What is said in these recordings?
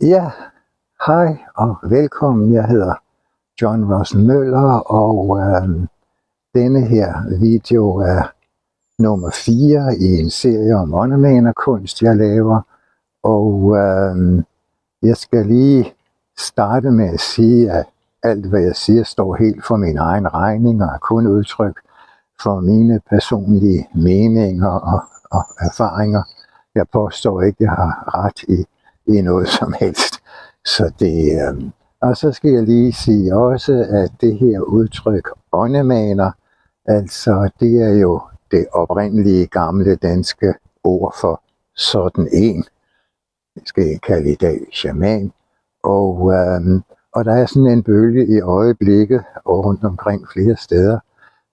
Ja, hej og velkommen. Jeg hedder John Rossen Møller, og denne her video er nummer 4 i en serie om åndemanerkunst, jeg laver. Og jeg skal lige starte med at sige, at alt hvad jeg siger står helt for min egen regning og er kun udtryk for mine personlige meninger og erfaringer. Jeg påstår ikke, at jeg har ret i noget som helst. Så det, og så skal jeg lige sige også, at det her udtryk åndemaner, altså det er jo det oprindelige gamle danske ord for sådan en. Det skal jeg kalde i dag shaman. Og der er sådan en bølge i øjeblikket og rundt omkring flere steder,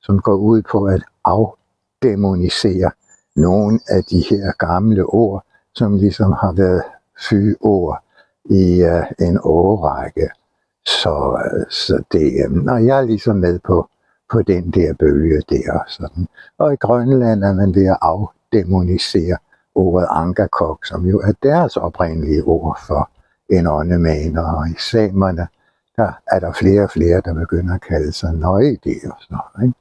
som går ud på at afdæmonisere nogle af de her gamle ord, som ligesom har været fyord i en årrække. Så det, og jeg er ligesom med på den der bølge der. Sådan. Og i Grønland er man ved at afdæmonisere ordet angakok, som jo er deres oprindelige ord for en åndemaner. Og i samerne, der er der flere og flere, der begynder at kalde sig nøjde og sådan noget, ikke?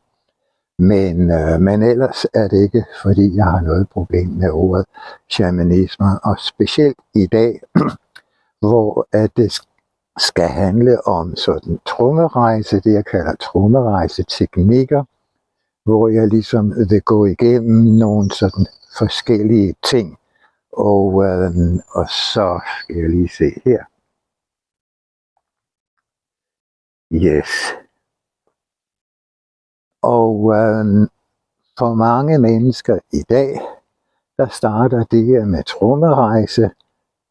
Men ellers er det ikke, fordi jeg har noget problem med ordet shamanisme, og specielt i dag, hvor at det skal handle om sådan trommerejse, det jeg kalder trommerejseteknikker, hvor jeg ligesom vil gå igennem nogle sådan forskellige ting, og så skal jeg lige se her. Yes. Og for mange mennesker i dag, der starter det her med trommerejse,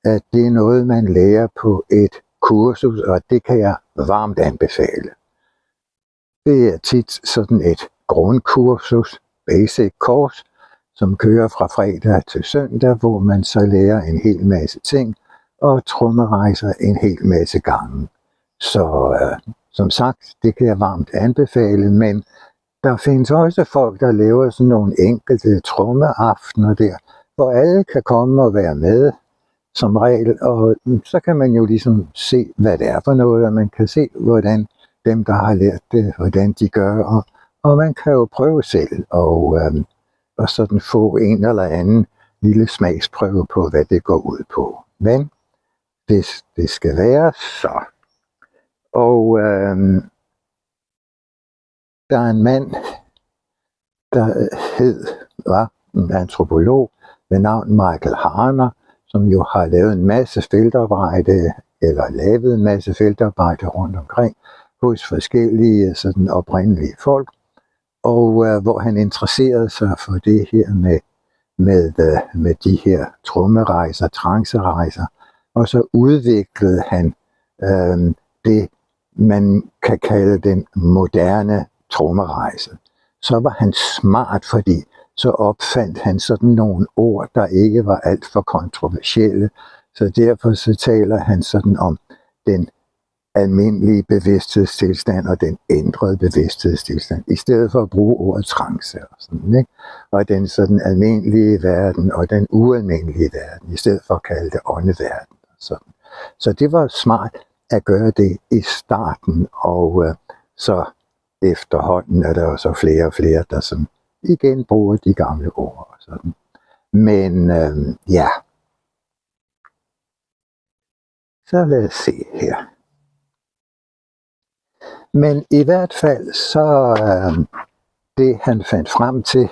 at det er noget, man lærer på et kursus, og det kan jeg varmt anbefale. Det er tit sådan et grundkursus, basic course, som kører fra fredag til søndag, hvor man så lærer en hel masse ting, og trommerejser en hel masse gange. Så som sagt, det kan jeg varmt anbefale, men der findes også folk, der laver sådan nogle enkelte trommeaftener der, hvor alle kan komme og være med som regel, og så kan man jo ligesom se, hvad det er for noget, og man kan se, hvordan dem, der har lært det, hvordan de gør, og man kan jo prøve selv, og sådan få en eller anden lille smagsprøve på, hvad det går ud på. Men hvis det skal være så. Og der er en mand, der var en antropolog ved navn Michael Harner, som jo har lavet en masse feltarbejde, rundt omkring hos forskellige sådan oprindelige folk, og hvor han interesserede sig for det her med de her trommerejser, trancerejser, og så udviklede han det, man kan kalde den moderne trommerejse. Så var han smart, fordi så opfandt han sådan nogle ord, der ikke var alt for kontroversielle. Så derfor så taler han sådan om den almindelige bevidsthedstilstand og den ændrede bevidsthedstilstand, i stedet for at bruge ordet trance og sådan, ikke? Og den sådan almindelige verden og den ualmindelige verden, i stedet for at kalde det åndeverden. Sådan. Så det var smart at gøre det i starten, og så efterhånden er der jo så flere og flere, der sådan igen bruger de gamle ord og sådan. Men ja. Så lad os se her. Men i hvert fald så det han fandt frem til,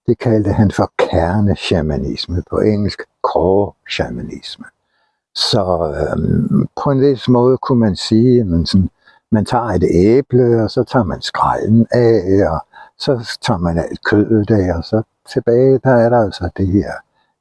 det kaldte han for kerneshamanisme, på engelsk core shamanisme. Så på en vis måde kunne man sige, at man tager et æble, og så tager man skralden af, og så tager man alt kødet af, og så tilbage, der er der altså det her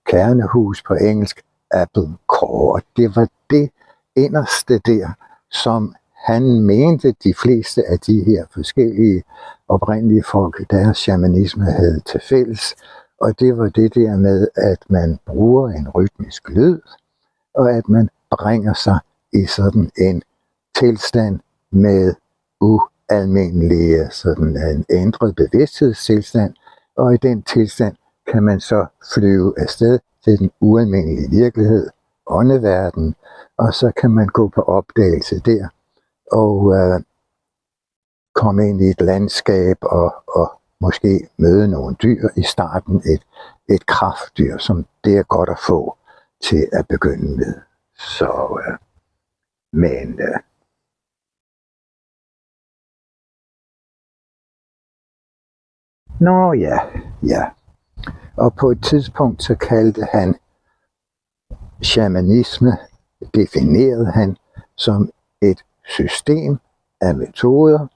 kernehus på engelsk, apple core. Det var det inderste der, som han mente, de fleste af de her forskellige oprindelige folk, deres shamanisme havde til fælles. Og det var det der med, at man bruger en rytmisk lyd, og at man bringer sig i sådan en tilstand med ualmindelige, sådan en ændret bevidsthedstilstand, og i den tilstand kan man så flyve afsted til den ualmindelige virkelighed åndeverden, og så kan man gå på opdagelse der, og komme ind i et landskab, og måske møde nogle dyr i starten, et kraftdyr, som det er godt at få til at begynde med. Så, men nå ja. Og på et tidspunkt så kaldte han shamanisme, definerede han som et system af metoder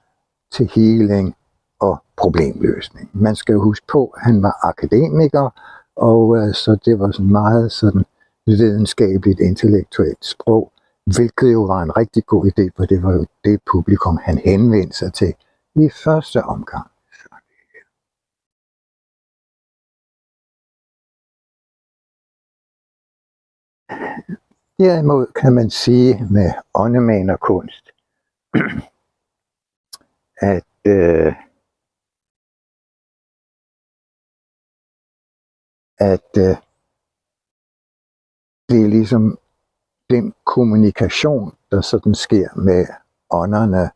til healing og problemløsning. Man skal huske på, at han var akademiker, og så det var sådan meget sådan videnskabeligt, intellektuelt sprog, hvilket jo var en rigtig god idé, for det var jo det publikum, han henvendte sig til i første omgang. Derimod kan man sige med åndemanerkunst, at det er ligesom den kommunikation, der sådan sker med ånderne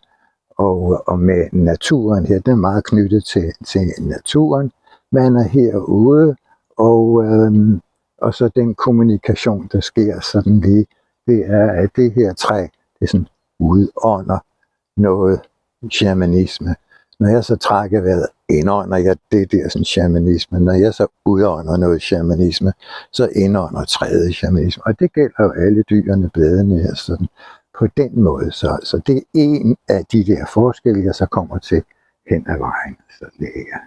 og med naturen her. Den er meget knyttet til naturen. Man er herude, og så den kommunikation, der sker sådan lige, det er, at det her træ, det sådan udånder noget shamanisme. Når jeg så trækker vejret, indånder jeg det der sådan shamanisme. Når jeg så udånder noget shamanisme, så indånder træet shamanisme. Og det gælder jo alle dyrene, bladene her, sådan på den måde. Så det er en af de der forskelle, jeg så kommer til hen ad vejen. Så det er.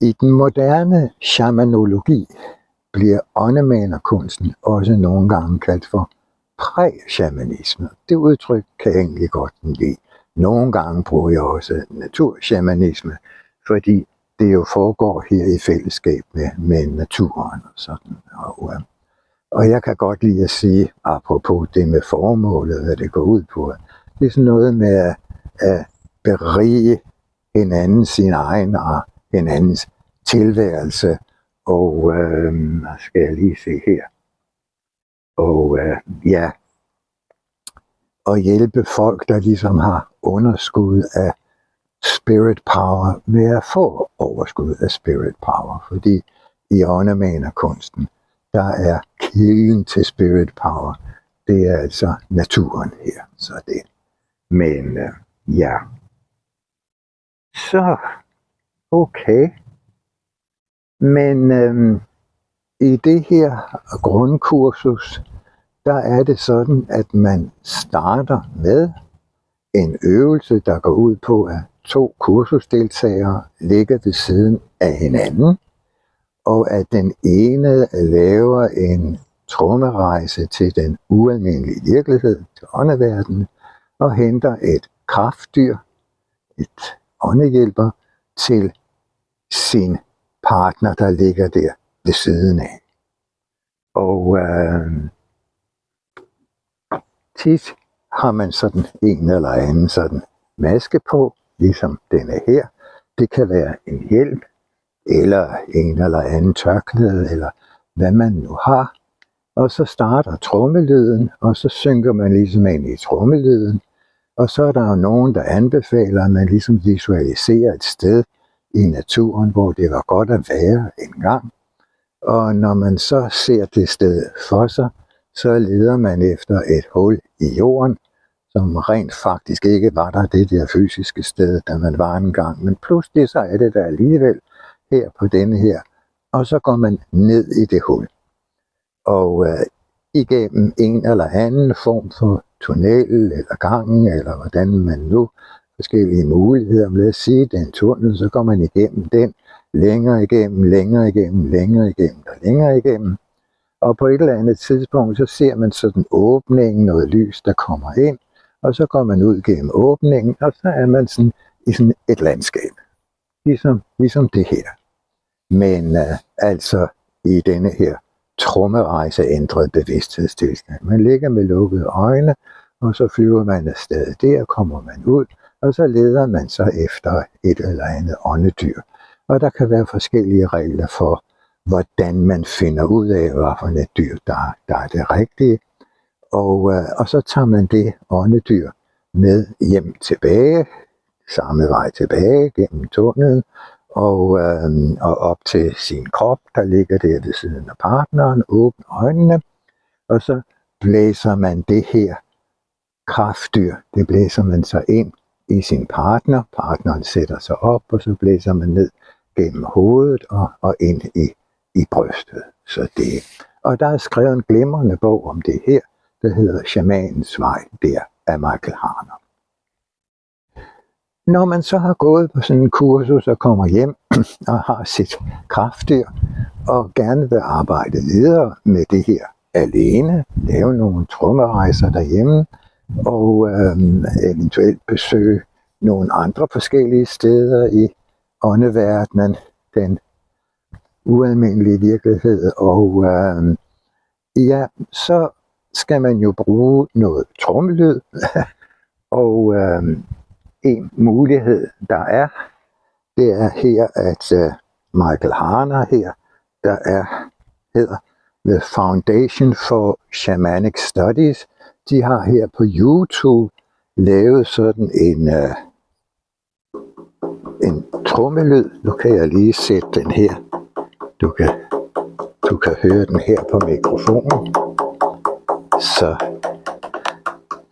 I den moderne shamanologi bliver åndemanerkunsten også nogle gange kaldt for præ-shamanisme. Det udtryk kan jeg egentlig godt lide. Nogle gange bruger jeg også naturshamanisme, fordi det jo foregår her i fællesskab med naturen og sådan. Og jeg kan godt lide at sige, apropos det med formålet, hvad det går ud på, det er sådan noget med at berige hinanden sin egen og hinandens tilværelse, og skal jeg lige se her, og hjælpe folk, der ligesom har underskud af spirit power, med at få overskud af spirit power, fordi i åndemanerkunsten, der er kilden til spirit power, det er altså naturen her, så det. Men så okay. Men i det her grundkursus, der er det sådan, at man starter med en øvelse, der går ud på, at 2 kursusdeltagere ligger ved siden af hinanden, og at den ene laver en trommerejse til den ualmindelige virkelighed, til åndeverdenen, og henter et kraftdyr, et åndehjælper, til sin partner, der ligger der ved siden af. Og tit har man sådan en eller anden sådan maske på, ligesom denne her. Det kan være en hjælp, eller en eller anden tørklæde, eller hvad man nu har. Og så starter trommelyden, og så synker man ligesom ind i trommelyden. Og så er der jo nogen, der anbefaler, at man ligesom visualiserer et sted i naturen, hvor det var godt at være en gang. Og når man så ser det sted for sig, så leder man efter et hul i jorden, som rent faktisk ikke var der det der fysiske sted, da man var en gang. Men pludselig så er det der alligevel her på denne her, og så går man ned i det hul. Og igennem en eller anden form for tunnel eller gangen, eller hvordan man nu, forskellige muligheder, lad os sige, den tunnel, så går man igennem den, længere igennem. Og på et eller andet tidspunkt, så ser man sådan åbningen, noget lys, der kommer ind, og så går man ud gennem åbningen, og så er man sådan i sådan et landskab. Ligesom det her. Men altså i denne her trommerejse ændret bevidsthedstilstand. Man ligger med lukkede øjne, og så flyver man afsted. Der kommer man ud, og så leder man så efter et eller andet åndedyr. Og der kan være forskellige regler for, hvordan man finder ud af, hvilke dyr, der er det rigtige. Og så tager man det åndedyr med hjem tilbage, samme vej tilbage gennem tunnelen, og op til sin krop, der ligger der ved siden af partneren, åbner øjnene, og så blæser man det her kraftdyr, det blæser man så ind i sin partner, partneren sætter sig op, og så blæser man ned gennem hovedet og ind i brystet. Så det. Og der er skrevet en glimrende bog om det her, der hedder Shamanens Vej, der af Michael Harner. Når man så har gået på sådan en kursus og kommer hjem og har sit kraftdyr, og gerne vil arbejde videre med det her alene, lave nogle trommerejser derhjemme, og eventuelt besøge nogle andre forskellige steder i åndeverdenen, den ualmindelige virkelighed, og så skal man jo bruge noget trommelyd, og en mulighed, der er, det er her, at Michael Harner her, der hedder The Foundation for Shamanic Studies, de har her på YouTube lavet sådan en trommelyd. Nu kan jeg lige sætte den her. Du kan høre den her på mikrofonen.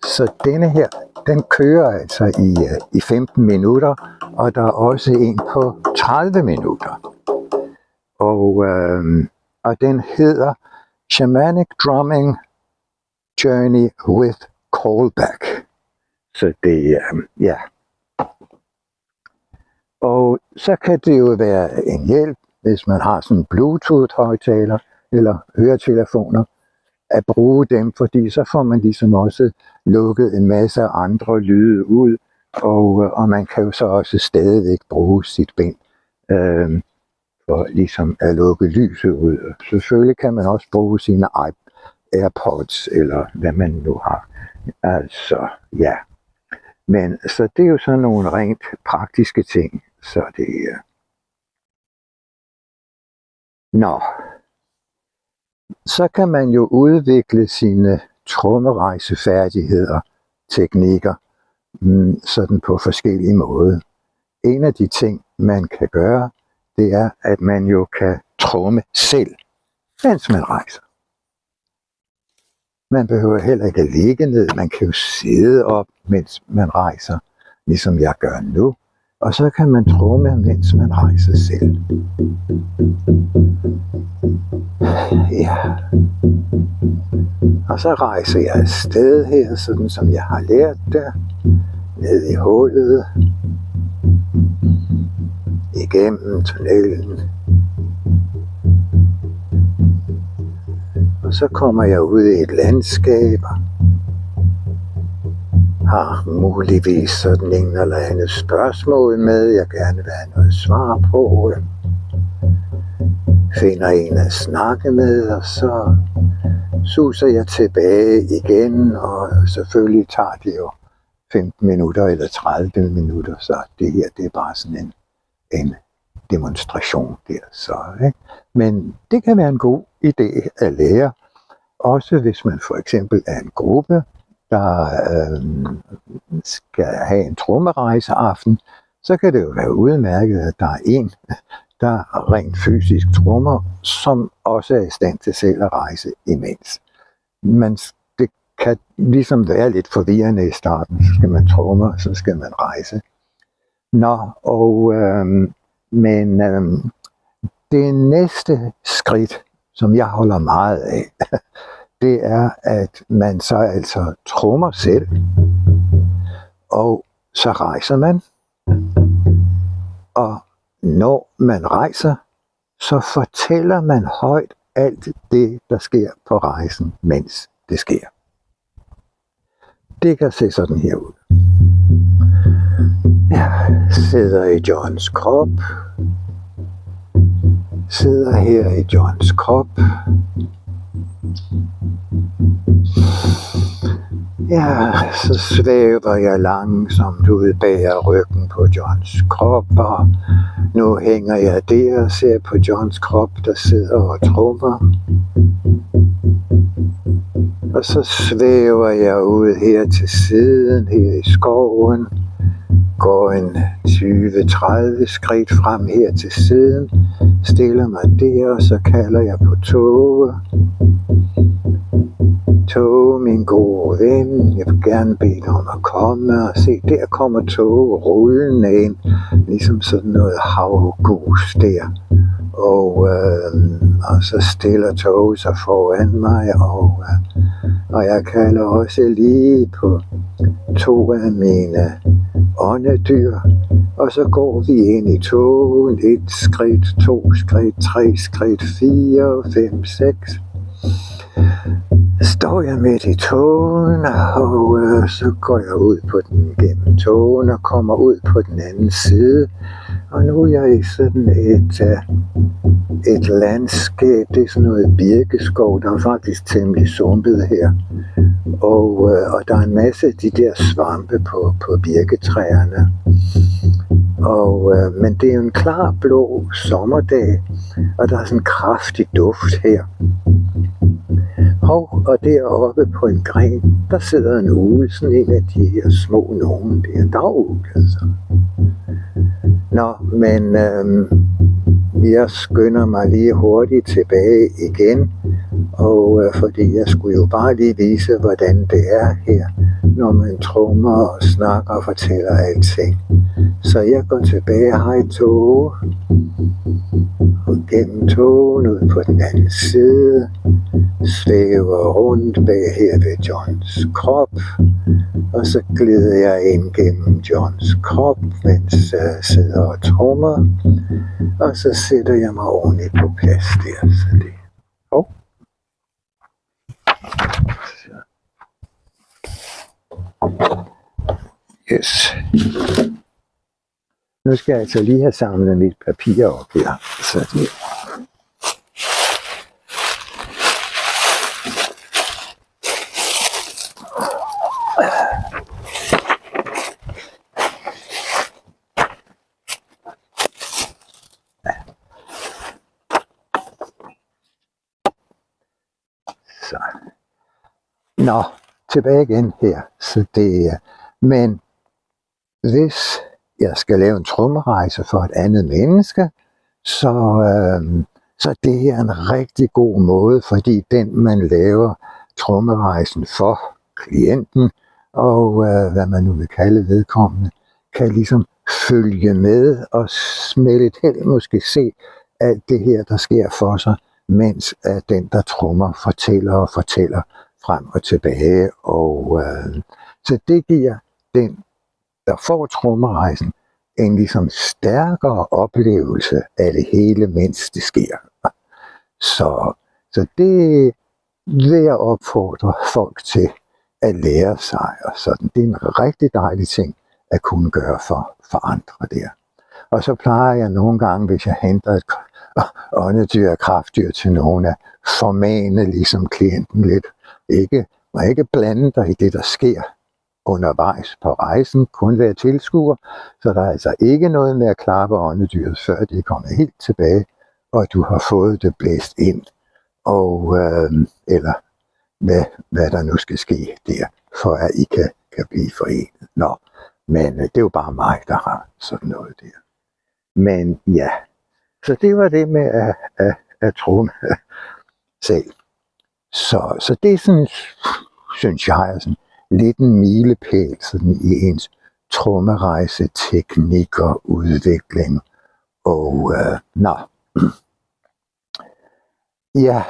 Så denne her, den kører altså i 15 minutter, og der er også en på 30 minutter. Og den hedder Shamanic Drumming Journey with Callback. Så det, ja. Og så kan det jo være en hjælp, hvis man har sådan en Bluetooth-højtaler eller høretelefoner, at bruge dem, fordi så får man ligesom også lukket en masse andre lyde ud, og man kan jo så også stadigvæk bruge sit bind for ligesom at lukke lyset ud. Selvfølgelig kan man også bruge sine AirPods, eller hvad man nu har. Altså, ja. Men så det er jo sådan nogle rent praktiske ting, så det er. Så kan man jo udvikle sine trommerejsefærdigheder, teknikker, sådan på forskellige måder. En af de ting, man kan gøre, det er, at man jo kan tromme selv, mens man rejser. Man behøver heller ikke at ligge ned, man kan jo sidde op, mens man rejser, ligesom jeg gør nu. Og så kan man tromme, mens man rejser selv. Ja. Og så rejser jeg afsted her, sådan som jeg har lært det. Ned i hullet. Igennem tunnelen. Og så kommer jeg ud i et landskab. Har muligvis sådan en eller andet spørgsmål med, jeg gerne vil have noget svar på. Finder en at snakke med, og så suser jeg tilbage igen, og selvfølgelig tager det jo 15 minutter eller 30 minutter, så det her, det er bare sådan en demonstration der. Så, ikke? Men det kan være en god idé at lære, også hvis man for eksempel er en gruppe, der skal have en trommerejseaften, så kan det jo være udmærket, at der er en, der rent fysisk trommer, som også er i stand til selv at rejse imens. Men det kan ligesom være lidt forvirrende i starten, så skal man tromme, og så skal man rejse. Men det næste skridt, som jeg holder meget af, det er, at man så altså trommer selv, og så rejser man. Og når man rejser, så fortæller man højt alt det, der sker på rejsen, mens det sker. Det kan se sådan her ud. Jeg sidder i Johns krop. Sidder her i Johns krop. Ja, så svæver jeg langsomt ud bag ryggen på Johns krop, og nu hænger jeg der og ser på Johns krop, der sidder og trommer. Og så svæver jeg ud her til siden, her i skoven, går en 20-30 skridt frem her til siden, stiller mig der, og så kalder jeg på Tove. Tove, min gode ven, jeg vil gerne bede dig om at komme, og se, der kommer Tove rullende ind, ligesom sådan noget havgus der. Og så stiller Tove sig foran mig, og jeg kalder også lige på 2 af mine åndedyr, og så går vi ind i togen, 1 skridt, 2 skridt, 3 skridt, 4, 5, 6. Står jeg midt i togen, og så går jeg ud på den gennem togen og kommer ud på den anden side. Og nu er jeg i sådan et landskab, det er sådan noget birkeskov, der er faktisk temmelig sumpet her. Og der er en masse af de der svampe på birketræerne. Men det er jo en klar blå sommerdag, og der er sådan en kraftig duft her. Og deroppe på en gren, der sidder en ugle, sådan en af de her små nogen, det er en dagugle, altså. Nå, men jeg skynder mig lige hurtigt tilbage igen, og fordi jeg skulle jo bare lige vise, hvordan det er her, når man trommer og snakker og fortæller alting. Så jeg går tilbage, hej Tove, og gennem togen ud på den anden side, svæver rundt bag her ved Johns krop, og så glider jeg ind gennem Johns krop, mens jeg sidder og trommer, og så sætter jeg mig ordentligt på plads der. Så det. Yes. Nu skal jeg altså lige have samlet mit papir op her. Så det. Så. Nå, tilbage igen her. Så det, men hvis jeg skal lave en trommerejse for et andet menneske, så det er en rigtig god måde, fordi den man laver trommerejsen for, klienten, og hvad man nu vil kalde vedkommende, kan ligesom følge med og smelte helt måske se alt det her, der sker for sig, mens den, der trommer, fortæller frem og tilbage. Så det giver den, der får trommerejsen, en ligesom stærkere oplevelse af det hele, mens det sker. Så det vil jeg opfordre folk til at lære sig, og sådan. Det er en rigtig dejlig ting at kunne gøre for andre der. Og så plejer jeg nogle gange, hvis jeg henter et åndedyr og kraftdyr til nogen, at formane ligesom klienten lidt. Må ikke blande dig i det, der sker undervejs på rejsen, kun være tilskuer, så der er altså ikke noget med at klappe åndedyret, før det er kommet helt tilbage, og du har fået det blæst ind, eller hvad der nu skal ske der, for at I kan blive forenet. Nå, men det er jo bare mig, der har sådan noget der. Men ja, så det var det med at tromme selv. Så det er sådan, synes jeg, er sådan lidt en milepæl sådan i ens trommerejse, teknik og udvikling. Ja,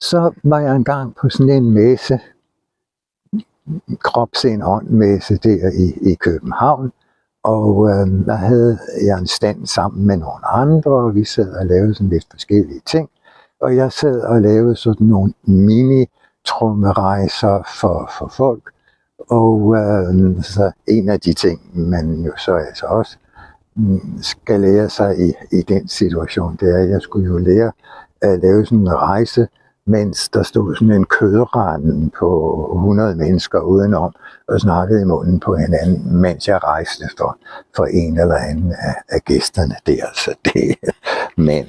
så var jeg engang på sådan en messe, krop, sind, ånd messe der i København, og der havde jeg en stand sammen med nogle andre, og vi sad og lavede sådan lidt forskellige ting, og jeg sad og lavede sådan nogle mini-trommerejser for folk, og så en af de ting, man jo så altså også skal lære sig i den situation, det er, at jeg skulle jo lære at lave sådan en rejse mens der stod sådan en kødrand på 100 mennesker udenom og snakkede i munden på hinanden, mens jeg rejste for en eller anden af gæsterne der. Så det, men,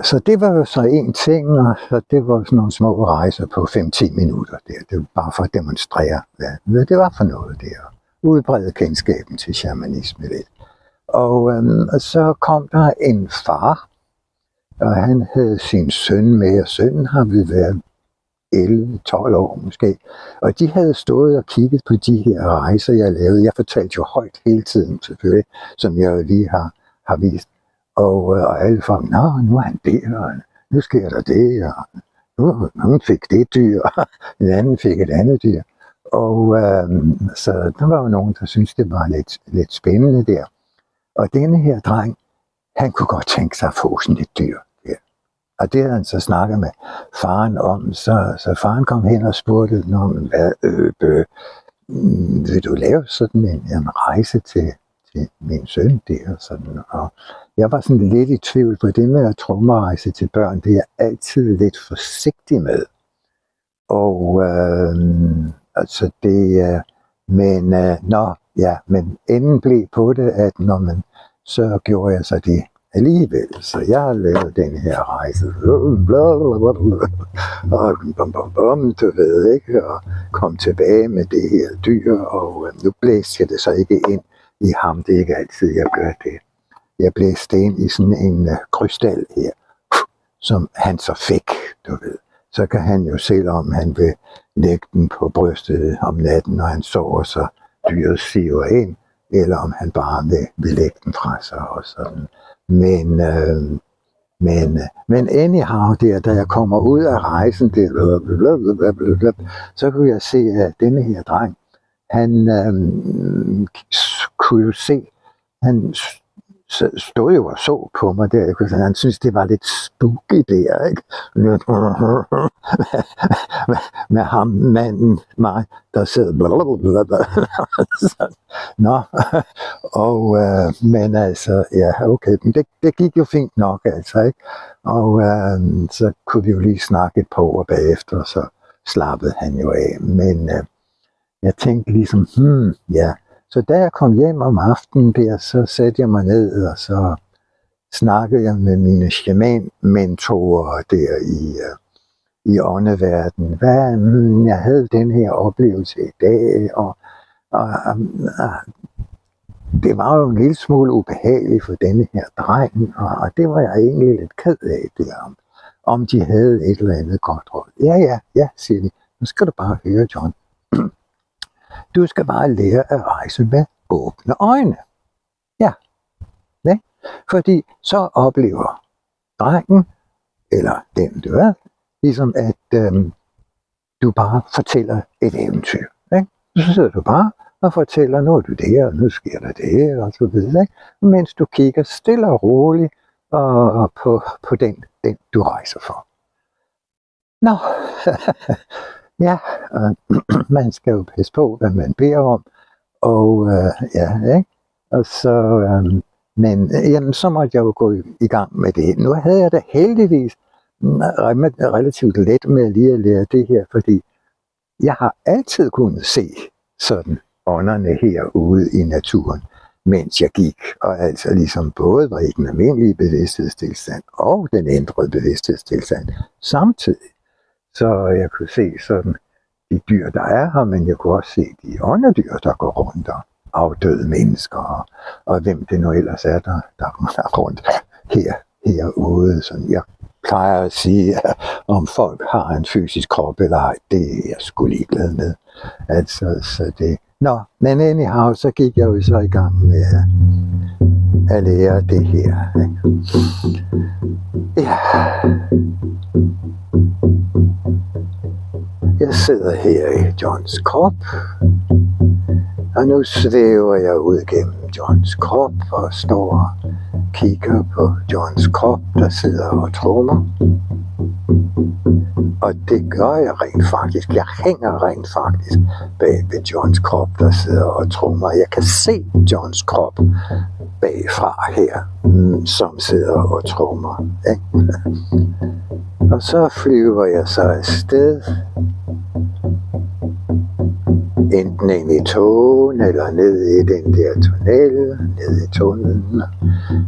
så det var jo så en ting, og så det var sådan nogle små rejser på 5-10 minutter der. Det var bare for at demonstrere, hvad det var for noget der. Udbrede kendskaben til shamanisme lidt. Og så kom der en far, og han havde sin søn med, og sønnen har vel været 11-12 år måske. Og de havde stået og kigget på de her rejser, jeg lavede. Jeg fortalte jo højt hele tiden selvfølgelig, som jeg jo lige har vist. Og alle folk, nu er han der, og nu sker der det, og nu fik det dyr, og en anden fik et andet dyr. Og så der var jo nogen, der syntes, det var lidt spændende der. Og denne her dreng, han kunne godt tænke sig at få sådan et dyr der. Og det havde han så snakket med faren om, så faren kom hen og spurgte, vil du lave sådan en rejse til min søn der? Sådan. Og jeg var sådan lidt i tvivl, for det med at trommerejse til børn, det er jeg altid lidt forsigtig med. Og altså det, men enden blev på det, at så gjorde jeg så det alligevel. Så jeg har lavet den her rejse, og du ved ikke, og kom tilbage med det her dyr, og nu blæste jeg det så ikke ind i ham. Det er ikke altid, jeg gør det. Jeg blæste ind i sådan en krystal her, som han så fik, du ved. Så kan han jo selv, om han vil lægge den på brystet om natten, når han sover, så dyret siver ind, eller om han bare vil lægge den fra sig og sådan. Men anyhow der, da jeg kommer ud af rejsen, så kunne jeg se, at denne her dreng, han kunne jo se, han stod jo og så på mig der. Han synes det var lidt spooky der, ikke? Med ham, manden, mig, der sidder Nå, og men altså, ja, okay, men det gik jo fint nok, altså, ikke? Og så kunne vi jo lige snakke et par ord bagefter, og så slappede han jo af. Men jeg tænkte ligesom, ja. Så da jeg kom hjem om aftenen der, så satte jeg mig ned, og så snakkede jeg med mine shaman-mentorer der i åndeverdenen. Jeg havde den her oplevelse i dag, og det var jo en lille smule ubehageligt for denne her dreng, og det var jeg egentlig lidt ked af der, om de havde et eller andet godt råd. Ja, siger de. Nu skal du bare høre, John. Du skal bare lære at rejse med åbne øjne. Ja. Fordi så oplever drengen, eller den du er, ligesom at du bare fortæller et eventyr. Ikke? Så sidder du bare og fortæller, nu er du der, og nu sker der det, og så videre. Ikke? Mens du kigger stille og roligt og på den du rejser for. Nå, ja, man skal jo passe på, hvad man beder om, og ikke? Og så, men jamen, så måtte jeg jo gå i gang med det. Nu havde jeg da heldigvis relativt let med lige at lære det her, fordi jeg har altid kunnet se sådan ånderne herude i naturen, mens jeg gik, og altså ligesom både var i den almindelige bevidsthedstilstand og den ændrede bevidsthedstilstand samtidig. Så jeg kunne se sådan de dyr, der er her, men jeg kunne også se de åndedyr, der går rundt, og afdøde mennesker, og hvem det nu ellers er, der er rundt herude. Så jeg plejer at sige, at om folk har en fysisk krop eller ej, det er jeg sgu ligeglad med. Altså, så det. Nå, men anyhow, så gik jeg jo så i gang med at lære det her. Ja. Jeg sidder her i Johns krop, og nu svæver jeg ud gennem Johns krop og står og kigger på Johns krop, der sidder og trommer. Og det gør jeg rent faktisk. Jeg hænger rent faktisk bag ved Johns krop, der sidder og trommer. Jeg kan se Johns krop bagfra her, som sidder og trommer. Ikke? Og så flyver jeg så afsted, enten ind i togen, eller ned i den der tunnel, ned i tunnelen,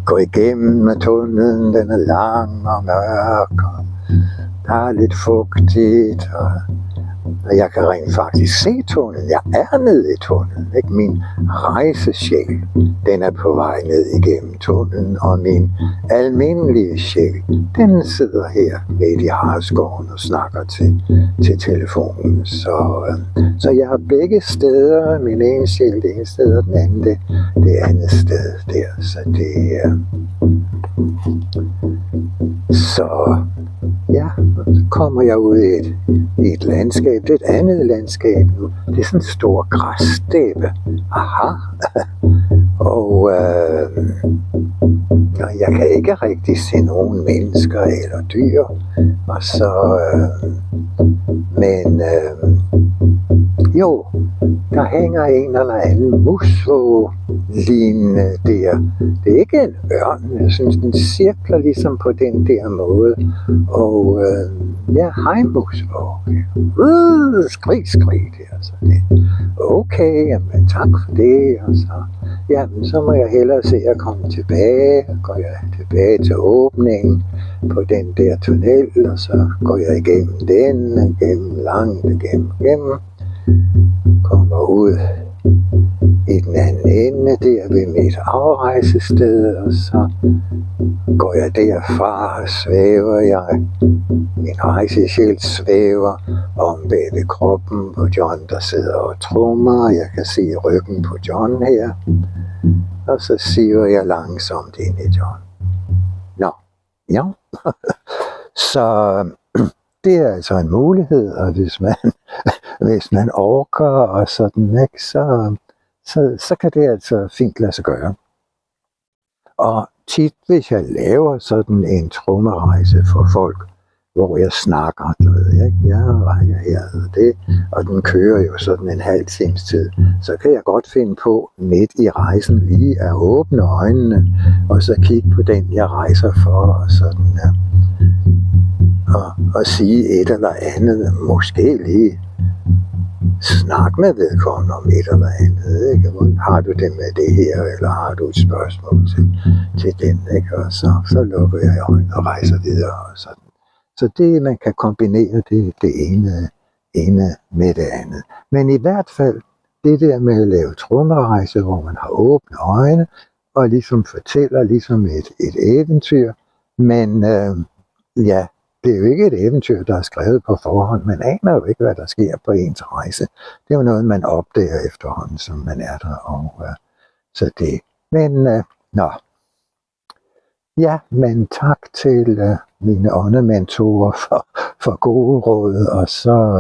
går igennem tunnelen, den er lang og mørk, og der er lidt fugtigt, og jeg kan rent faktisk se tunnelen. Jeg er nede i tunnelen. Ikke? Min rejsesjæl, den er på vej ned igennem tunnelen, og min almindelige sjæl, den sidder her midt i Harskoven og snakker til telefonen. Så jeg har begge steder, min ene sjæl det ene sted, og den anden det andet sted der. Så det er... Så ja, så kommer jeg ud i et landskab. Det er et andet landskab nu. Det er sådan en stor græssteppe. Aha. Og jeg kan ikke rigtig se nogen mennesker eller dyr. Og så, jo, der hænger en eller anden musvåge-lignende der. Det er ikke en ørn. Jeg synes, den cirkler ligesom på den der måde. Og hej musvåge. Skrig der. Så det. Okay, jamen tak for det. Og så må jeg hellere se at komme tilbage. Går jeg tilbage til åbningen på den der tunnel, og så går jeg igennem den, igennem. Kommer ud i den anden ende der ved mit afrejsested, og så går jeg derfra og svæver jeg. Min rejsesjæl svæver om bag ved kroppen på John, der sidder og trommer. Jeg kan se ryggen på John her. Og så siver jeg langsomt ind i John. Nå, ja. Så det er altså en mulighed, og hvis man orker og sådan, ikke, så kan det altså fint lade sig gøre. Og tit, hvis jeg laver sådan en trommerejse for folk, hvor jeg snakker, jeg rækker her og det, og den kører jo sådan en halv times tid, så kan jeg godt finde på midt i rejsen lige at åbne øjnene, og så kigge på den, jeg rejser for, og sådan, og sige et eller andet, måske lige snak med vedkommende om et eller andet, ikke? Har du det med det her, eller har du et spørgsmål til den, ikke? Og så lukker jeg øjnene og rejser videre, og sådan. Så det, man kan kombinere det ene med det andet. Men i hvert fald, det der med at lave trommerejse, hvor man har åbne øjne, og ligesom fortæller ligesom et eventyr, men det er jo ikke et eventyr, der er skrevet på forhånd. Man aner jo ikke, hvad der sker på ens rejse. Det er jo noget, man opdager efterhånden, som man er der. Og, så det. Men, Ja, men tak til mine åndementorer for gode råd. Og så,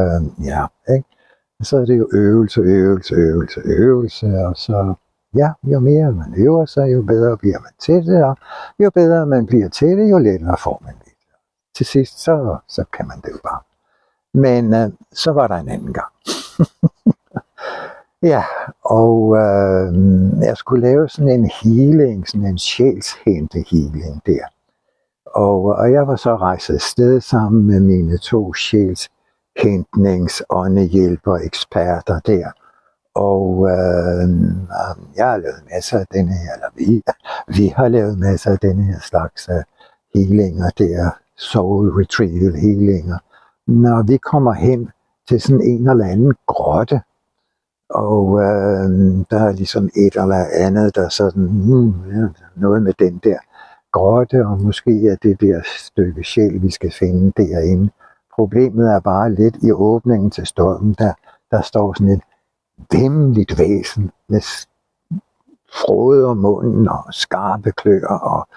ikke? Så er det jo øvelse. Og så, jo mere man øver sig, jo bedre bliver man til det. Og jo bedre man bliver til det, jo lettere får man det. Til sidst, så kan man det jo bare. Men så var der en anden gang. Og jeg skulle lave sådan en healing, sådan en sjælshente healing der. Og jeg var så rejst afsted sammen med mine 2 sjælshentnings-åndehjælper eksperter der. Og jeg har lavet masser af denne her, eller vi har lavet masser af denne her slags healinger der. Soul retrieval healinger, når vi kommer hen til sådan en eller anden grotte, og der er ligesom et eller andet, der sådan, noget med den der grotte, og måske er det der stykke sjæl, vi skal finde derinde. Problemet er bare lidt i åbningen til stormen, der står sådan et væmmeligt væsen med frode om munden og skarpe klør, og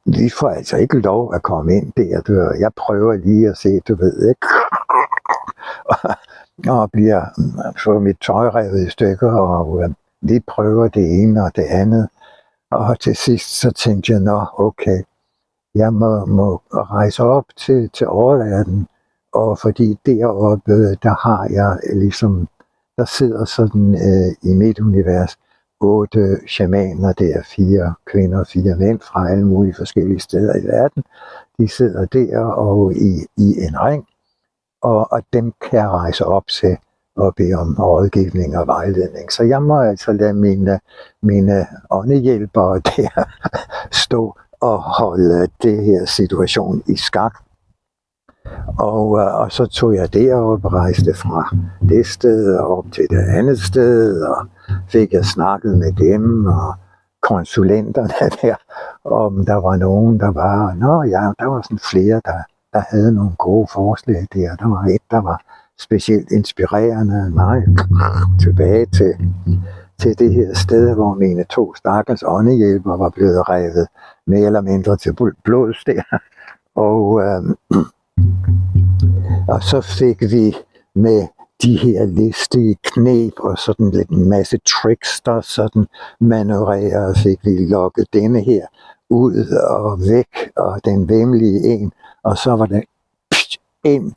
vi får altså ikke lov at komme ind der. Jeg prøver lige at se, du ved, ikke? Og bliver få mit tøj revet i stykker, og vi prøver det ene og det andet. Og til sidst så tænkte jeg, okay, jeg må rejse op til oververden, og fordi deroppe, der har jeg ligesom, der sidder sådan i mit univers, 8 shamaner der, 4 kvinder og 4 mænd fra alle mulige forskellige steder i verden. De sidder der og i en ring, og dem kan jeg rejse op til og bede om rådgivning og vejledning. Så jeg må altså lade mine åndehjælpere der stå og holde det her situation i skak. Og så tog jeg derop og rejste fra det sted op til det andet sted, og fik jeg snakket med dem og konsulenterne der, om der var nogen, der var, der var sådan flere, der havde nogle gode forslag der. Der var et, der var specielt inspirerende mig tilbage til det her sted, hvor mine 2 stakkels åndehjælpere var blevet revet mere eller mindre til blods der. Og så fik vi med de her listige knep og sådan lidt en masse tricks, der sådan manøvrerede, fik vi lukket denne her ud og væk, og den væmmelige en, og så var den ind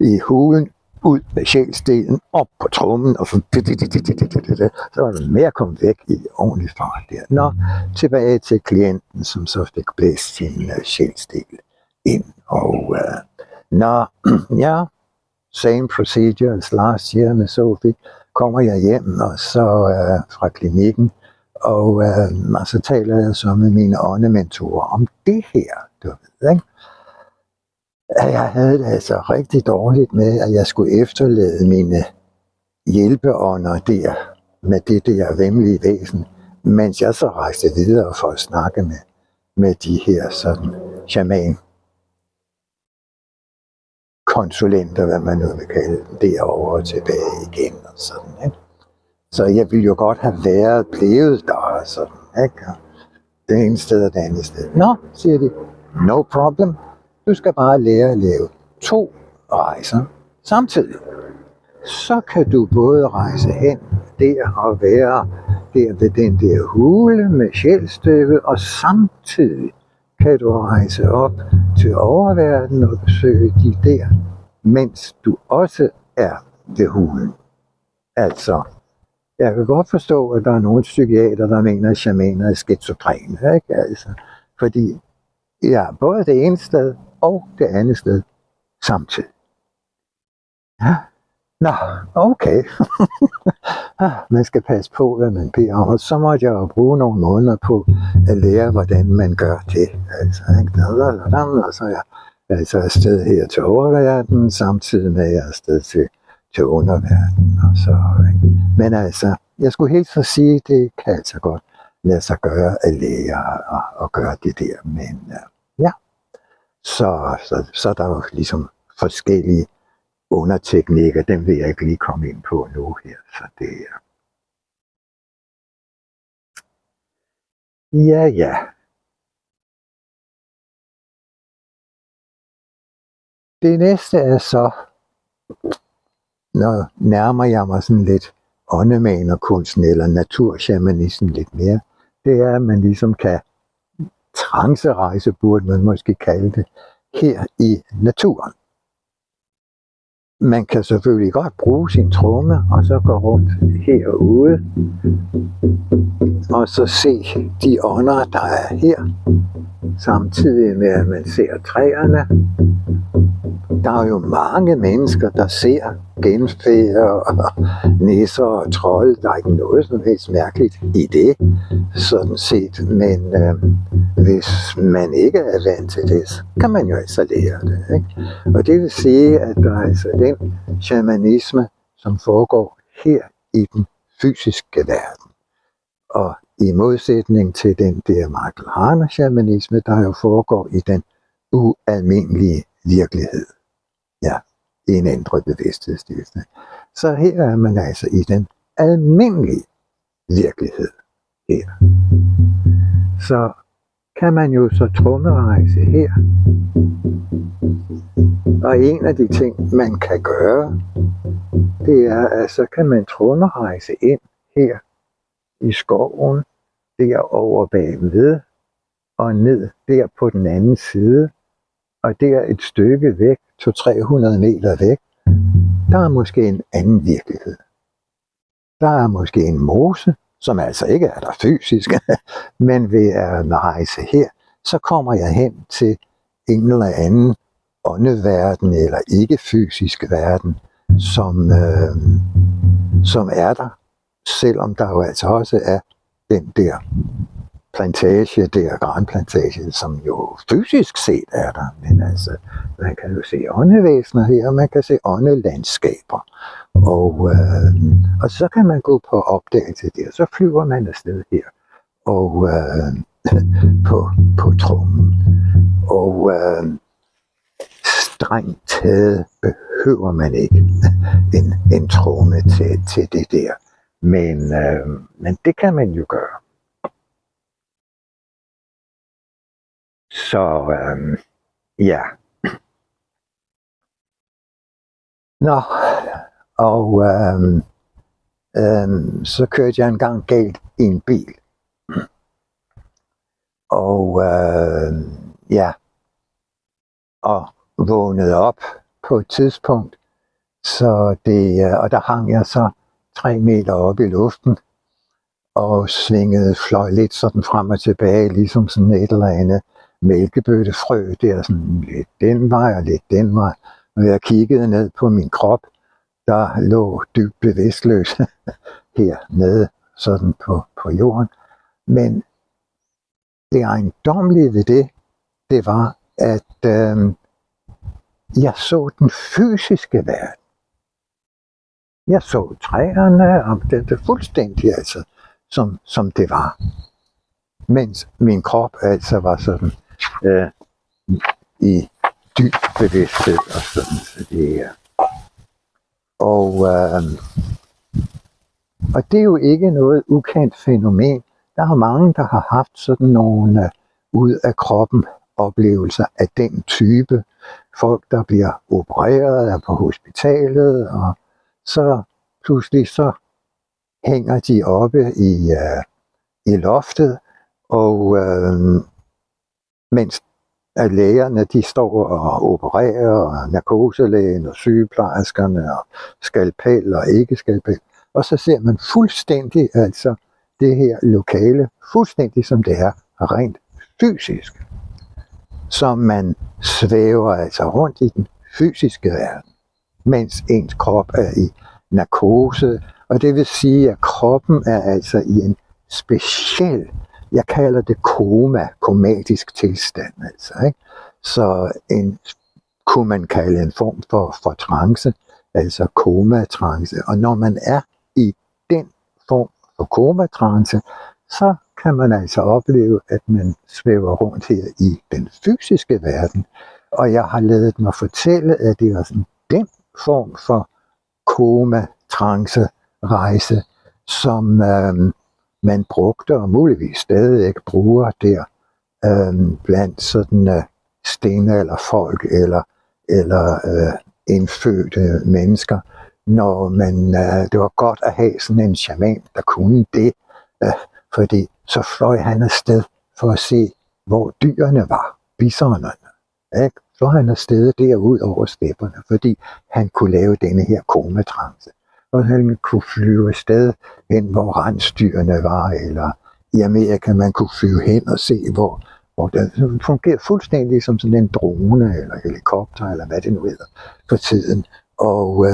i hulen, ud med sjælsdelen, op på trommen, og så var den mere kommet væk i ordentlig fart der. Tilbage til klienten, som så fik blæst sin sjælsdel ind, og same procedure as last year med Sophie. Kommer jeg hjem og så fra klinikken, og så taler jeg så med mine åndementorer om det her, du ved, ikke? Jeg havde det altså rigtig dårligt med, at jeg skulle efterlade mine hjælpeånder der, med det der væmmelige væsen, mens jeg så rejste videre for at snakke med de her sådan shaman konsulenter, hvad man nu vil kalde dem, derovre og tilbage igen og sådan, ikke? Så jeg ville jo godt have blevet der og sådan, ikke? Det ene sted og det andet sted. Siger de, no problem. Du skal bare lære at lave 2 rejser samtidig. Så kan du både rejse hen der og være der ved den der hule med sjælstykket, og samtidig kan du rejse op til oververdenen og besøge de der, mens du også er ved hulen. Altså, jeg kan godt forstå, at der er nogle psykiater, der mener, at shamaner er skizofrene, ikke? Altså, fordi både det ene sted og det andet sted samtidig. Okay. Man skal passe på, hvad man beder om, og så måtte jeg jo bruge nogle måneder på at lære, hvordan man gør det. Altså, og så er jeg altså afsted her til oververdenen, samtidig med at jeg er afsted til underverdenen. Og så, ikke? Men altså, jeg skulle helt så sige, det kan altså godt lade sig gøre at lære og gøre det der. Men så er der jo ligesom forskellige underteknikker, dem vil jeg ikke lige komme ind på nu her. Så det er... Ja. Det næste er så, når nærmer jeg mig sådan lidt åndemanerkunsten eller naturshamanismen lidt mere, det er, at man ligesom kan trancerejse, burde man måske kalde det, her i naturen. Man kan selvfølgelig godt bruge sin tromme, og så gå rundt herude, og så se de ånder, der er her, samtidig med, at man ser træerne. Der er jo mange mennesker, der ser genfærd og nisser og trolde. Der er ikke noget som helst mærkeligt i det, sådan set. Men hvis man ikke er vant til det, så kan man jo altså lære det, ikke? Og det vil sige, at der er altså den shamanisme, som foregår her i den fysiske verden. Og i modsætning til den der Michael shamanisme, der jo foregår i den ualmindelige virkelighed. Ja, i en ændret bevidsthedstilstand. Så her er man altså i den almindelige virkelighed her. Så kan man jo så trommerejse her. Og en af de ting, man kan gøre, det er, at så kan man trommerejse ind her i skoven, derovre bagved, og ned der på den anden side, og der et stykke væk, 200-300 meter væk, der er måske en anden virkelighed. Der er måske en mose, som altså ikke er der fysisk, men ved at rejse her, så kommer jeg hen til en eller anden åndeverden eller ikke-fysisk verden, som er der, selvom der jo altså også er den der plantage, der granplantage, som jo fysisk set er der, men altså, man kan jo se åndevæsener her, og man kan se åndelandskaber, og så kan man gå på opdagelse der, så flyver man afsted her, og på trommen, og strengt taget behøver man ikke en tromme til det der, men det kan man jo gøre. Så ja. Nå, og så kørte jeg engang galt i en bil. Og ja, og vågnede op på et tidspunkt, så det, og der hang jeg så 3 meter op i luften, og fløj lidt sådan frem og tilbage, ligesom sådan et eller andet mælkebøttefrø, der sådan lidt den vej og lidt den vej. Når jeg kiggede ned på min krop, der lå dybt bevidstløs hernede, sådan på jorden. Men det ejendommelige ved det var, at jeg så den fysiske verden. Jeg så træerne, og det er fuldstændig altså, som det var. Mens min krop altså var sådan i dyb bevidsthed og sådan. Så det, og det er jo ikke noget ukendt fænomen. Der er mange, der har haft sådan nogle ud af kroppen oplevelser af den type. Folk, der bliver opereret, er på hospitalet, og så pludselig så hænger de oppe i loftet, og mens at lægerne de står og opererer, og narkoselægen og sygeplejerskerne og skalpel og ikke skalpel, og så ser man fuldstændig altså det her lokale, fuldstændig som det er, rent fysisk. Så man svæver altså rundt i den fysiske verden, mens ens krop er i narkose, og det vil sige, at kroppen er altså i en speciel, jeg kalder det komatisk tilstand, altså, ikke? Så kunne man kalde en form for trance, altså komatrance, og når man er i den form for komatrance, så kan man altså opleve, at man svæver rundt her i den fysiske verden, og jeg har ladet mig fortælle, at det er sådan den form for komatrance-rejse, som man brugte og muligvis stadig bruger der blandt sådan stenalderfolk eller indfødte mennesker, når man, det var godt at have sådan en shaman, der kunne det, fordi så fløj han afsted for at se, hvor dyrene var, bisonerne. Ikke? Så han afsted derud over stepperne, fordi han kunne lave denne her komatrance. Og han kunne flyve afsted hen, hvor rensdyrene var, eller i Amerika, man kunne flyve hen og se, hvor det fungerer fuldstændig som sådan en drone, eller helikopter, eller hvad det nu hedder, for tiden. Og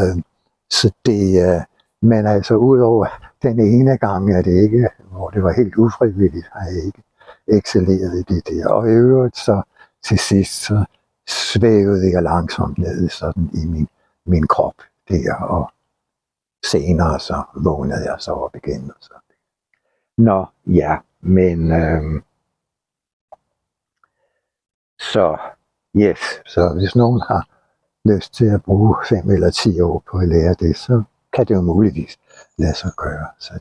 så det, men altså udover den ene gang, at det ikke, hvor det var helt ufrivilligt, har jeg ikke excelleret i det der. Og i øvrigt så til sidst, så svævede jeg langsomt ned sådan i min krop der, og senere så vågnede jeg så op igen. Og så. Nå, ja, men så yes, så hvis nogen har lyst til at bruge 5 eller 10 år på at lære det, så kan det jo muligvis lade sig gøre. Så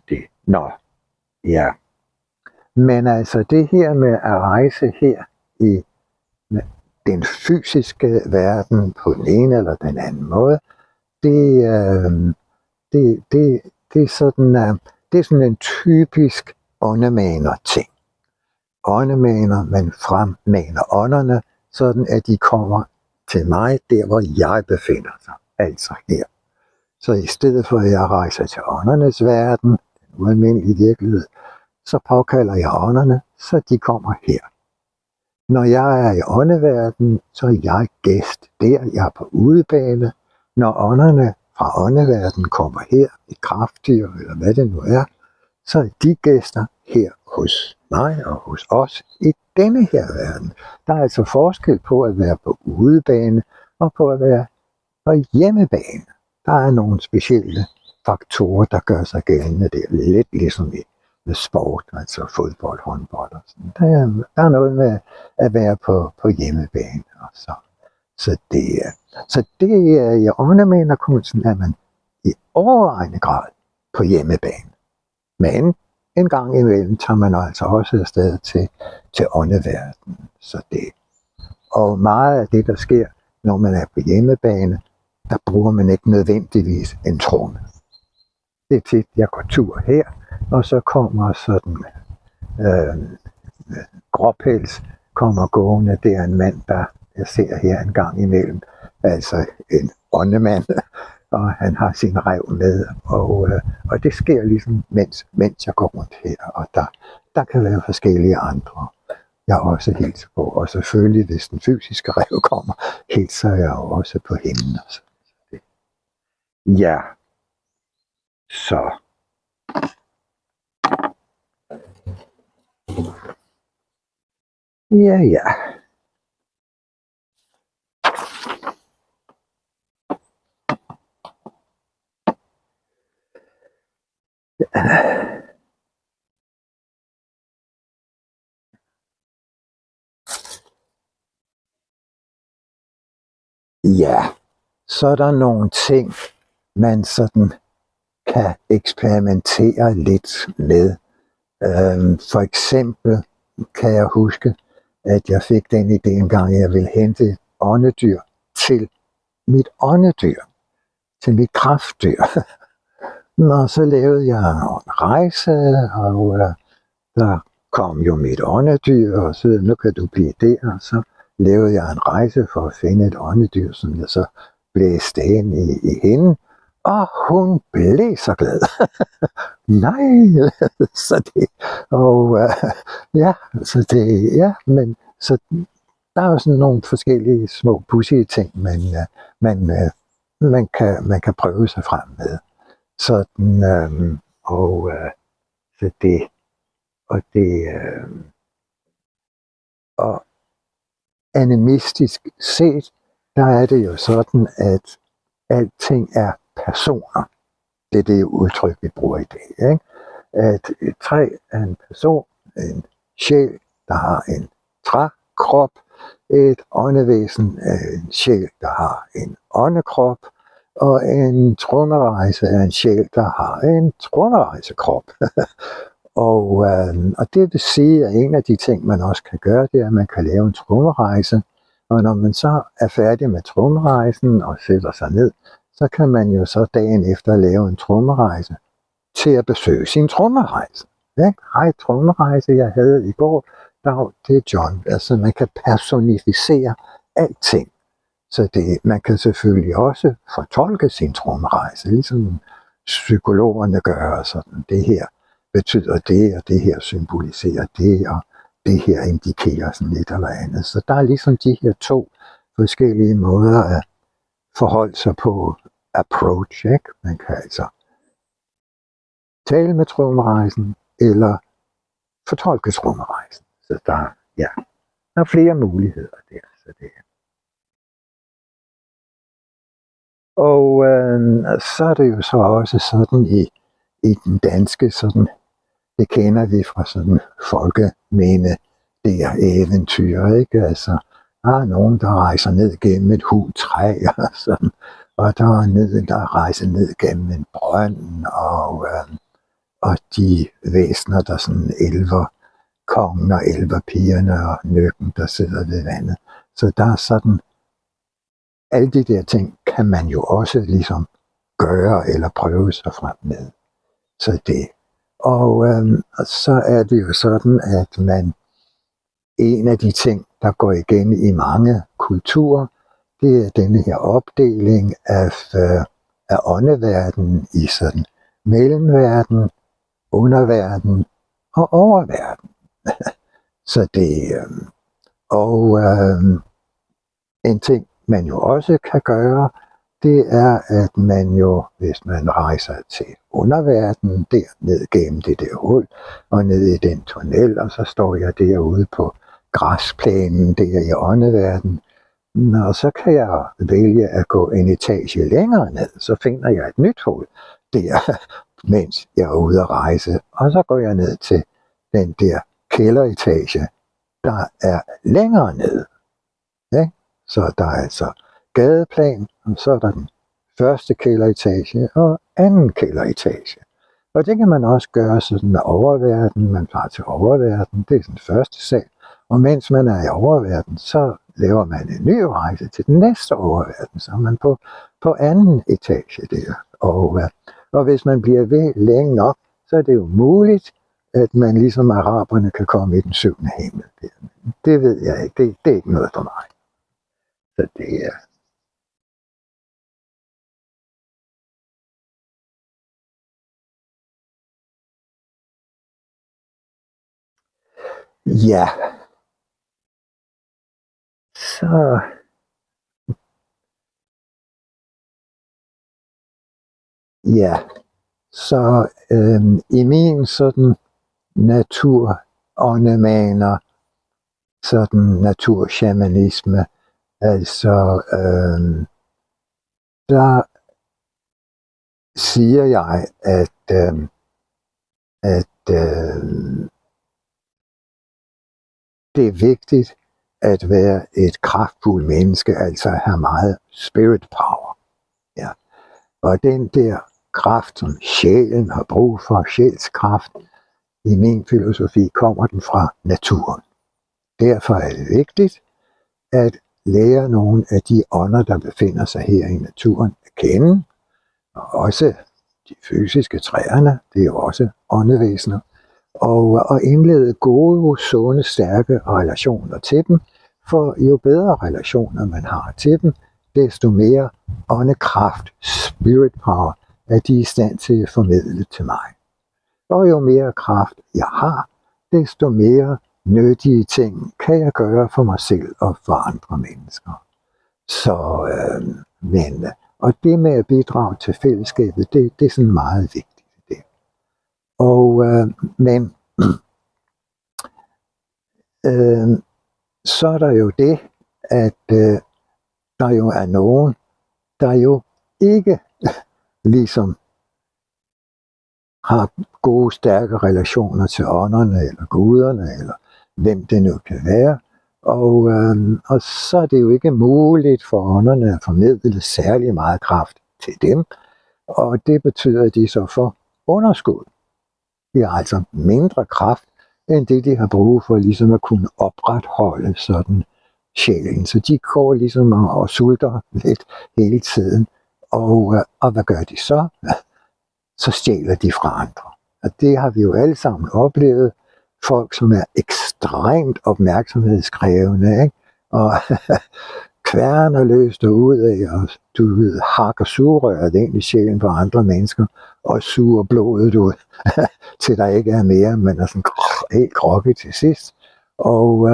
det. Nå, ja. Men altså det her med at rejse her i den fysiske verden på den ene eller den anden måde, det er sådan en typisk åndemaner-ting. Åndemaner, man fremmaner ånderne, sådan at de kommer til mig, der hvor jeg befinder sig, altså her. Så i stedet for at jeg rejser til åndernes verden, den ualmindelig virkelighed, så påkalder jeg ånderne, så de kommer her. Når jeg er i åndeverdenen, så er jeg gæst der, jeg er på udebane. Når ånderne fra åndeverdenen kommer her i kraftdyr, eller hvad det nu er, så er de gæster her hos mig og hos os i denne her verden. Der er altså forskel på at være på udebane og på at være på hjemmebane. Der er nogle specielle faktorer, der gør sig gældende der. Lidt ligesom i sport, altså fodbold, håndbold og sådan. Der er noget med at være på hjemmebane. Og så det er i åndemænderkunsten, at man i overvejende grad på hjemmebane. Men en gang imellem tager man altså også afsted til åndeverdenen. Og meget af det, der sker, når man er på hjemmebane, der bruger man ikke nødvendigvis en tromme. Det er tit, jeg går tur her, og så kommer sådan gråpels, kommer gående. Det er en mand, der jeg ser her en gang imellem, altså en åndemand, og han har sin ræv med, og det sker ligesom, mens jeg går rundt her, og der kan være forskellige andre, jeg også hilser på, og selvfølgelig, hvis den fysiske ræv kommer, hilser jeg også på hende. Ja, så. Ja. Ja, så er der nogle ting, man sådan kan eksperimentere lidt med. For eksempel kan jeg huske, at jeg fik den idé engang, at jeg ville hente et åndedyr til mit åndedyr, til mit kraftdyr. Og så lavede jeg en rejse, og der kom jo mit åndedyr, og så nu kan du blive der, og så lavede jeg en rejse for at finde et åndedyr, som jeg så blæste ind i hende, og hun blev så glad. Nej, så det, og men så der er jo sådan nogle forskellige små pudsige ting, man kan prøve sig frem med. Sådan, og animistisk set, der er det jo sådan, at alting er personer. Det er det udtryk, vi bruger i dag. Ikke? At et træ er en person, en sjæl, der har en trækrop. Et åndevæsen er en sjæl, der har en åndekrop. Og en trommerejse er en sjæl, der har en trommerejsekrop. og det vil sige, at en af de ting, man også kan gøre, det er, at man kan lave en trommerejse. Og når man så er færdig med trommerejsen og sætter sig ned, så kan man jo så dagen efter lave en trommerejse til at besøge sin trommerejse. Hej, trommerejse, jeg havde i går. Det er John. Altså, man kan personificere alting. Så man kan selvfølgelig også fortolke sin trommerejse, ligesom psykologerne gør sådan. Det her betyder det, og det her symboliserer det, og det her indikerer sådan et eller andet. Så der er ligesom de her to forskellige måder at forholde sig på approach, ikke? Man kan altså tale med trommerejsen, eller fortolke trommerejsen. Så der er flere muligheder der. Så det. Og så er det jo så også sådan i den danske, sådan, det kender vi fra sådan folkeminde, der eventyr, ikke? Altså, der er nogen, der rejser ned gennem et hult træ, og sådan, og der er nede, der rejser ned gennem en brønd, og de væsner, der sådan elver kongen og elverpigerne og nøkken, der sidder ved vandet. Så der er sådan, alle de der ting kan man jo også ligesom gøre eller prøve sig frem med. Så det. Og så er det jo sådan, at en af de ting, der går igen i mange kulturer, det er denne her opdeling af åndeverdenen i sådan mellemverden, underverden og oververden. Så det, en ting, man jo også kan gøre, det er, at man jo, hvis man rejser til underverdenen, ned gennem det der hul, og ned i den tunnel, og så står jeg derude på græsplænen der i åndeverdenen, og så kan jeg vælge at gå en etage længere ned, så finder jeg et nyt hul der, mens jeg er ude at rejse, og så går jeg ned til den der kælderetage, der er længere ned. Ja? Så der er altså gadeplan, og så er der den første kælderetage og anden kælderetage. Og det kan man også gøre sådan med oververden. Man tager til oververden, det er den første sal. Og mens man er i oververden, så laver man en ny rejse til den næste oververden, så er man på anden etage der. Og hvis man bliver ved længe nok, så er det jo muligt, at man ligesom araberne kan komme i den 7. himmel. Det ved jeg ikke. Det er ikke noget for mig. Så det er... Ja. Så... Ja. Så i min sådan naturåndemaner, sådan naturshamanisme, altså der siger jeg, at det er vigtigt at være et kraftfuldt menneske, altså have meget spirit power. Ja. Og den der kraft, som sjælen har brug for, sjælskraft, i min filosofi kommer den fra naturen. Derfor er det vigtigt at lære nogle af de ånder, der befinder sig her i naturen, at kende. Og også de fysiske træerne, det er jo også åndevæsener. Og indlede gode, sunde, stærke relationer til dem. For jo bedre relationer man har til dem, desto mere åndekraft, spirit power, er de i stand til at formidle til mig. Og jo mere kraft jeg har, desto mere nyttige ting kan jeg gøre for mig selv og for andre mennesker. Så, og det med at bidrage til fællesskabet, det er sådan meget vigtigt. Det. Men så er der jo det, at der jo er nogen, der jo ikke ligesom har gode, stærke relationer til ånderne, eller guderne, eller hvem det nu kan være. Og så er det jo ikke muligt for ånderne at formidle særlig meget kraft til dem. Og det betyder, at de så får underskud. De har altså mindre kraft, end det de har brug for ligesom at kunne opretholde sådan sjælen. Så de går ligesom og sulter lidt hele tiden. Og hvad gør de så? Så stjæler de fra andre. Og det har vi jo alle sammen oplevet. Folk, som er ekstremt opmærksomhedskrævende, ikke? Og kværner løst ud af, og du ved, hakker sugerøret ind i sjælen på andre mennesker, og suger blodet ud, til der ikke er mere, men er sådan helt krokket til sidst. Og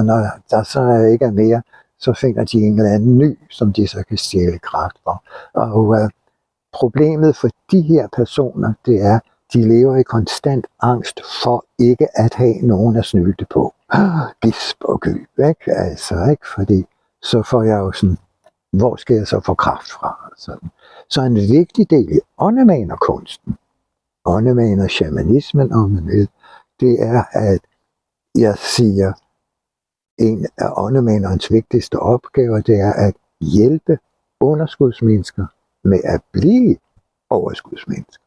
når der så ikke er mere, så finder de en eller anden ny, som de så kan stjæle kraft for. Og problemet for de her personer, det er, de lever i konstant angst for ikke at have nogen at snylte på. Gisp og gyb, ikke? Altså, ikke? Fordi så får jeg jo sådan, hvor skal jeg så få kraft fra? Sådan. Så en vigtig del i åndemanerkunsten, åndemaner-shamanismen, om man vil, det er, at jeg siger, en af åndemanerens vigtigste opgaver, det er at hjælpe underskudsmennesker med at blive overskudsmennesker.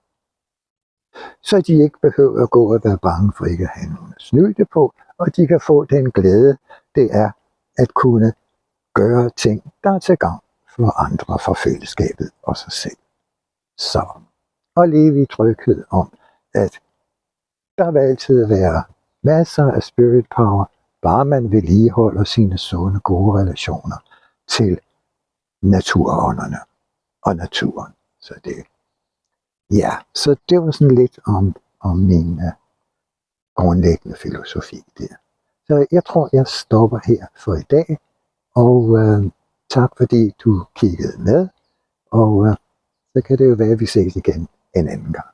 Så de ikke behøver at gå og være bange for ikke at have nogen at snylte på, og de kan få den glæde, det er at kunne gøre ting, der er til gavn for andre, for fællesskabet og sig selv. Så, og leve i tryghed om, at der vil altid være masser af spirit power, bare man vedligeholder sine sunde, gode relationer til naturånderne og naturen. Så det, ja, så det var sådan lidt om om min grundlæggende filosofi der. Så jeg tror, jeg stopper her for i dag, og tak fordi du kiggede med, og så kan det jo være, at vi ses igen en anden gang.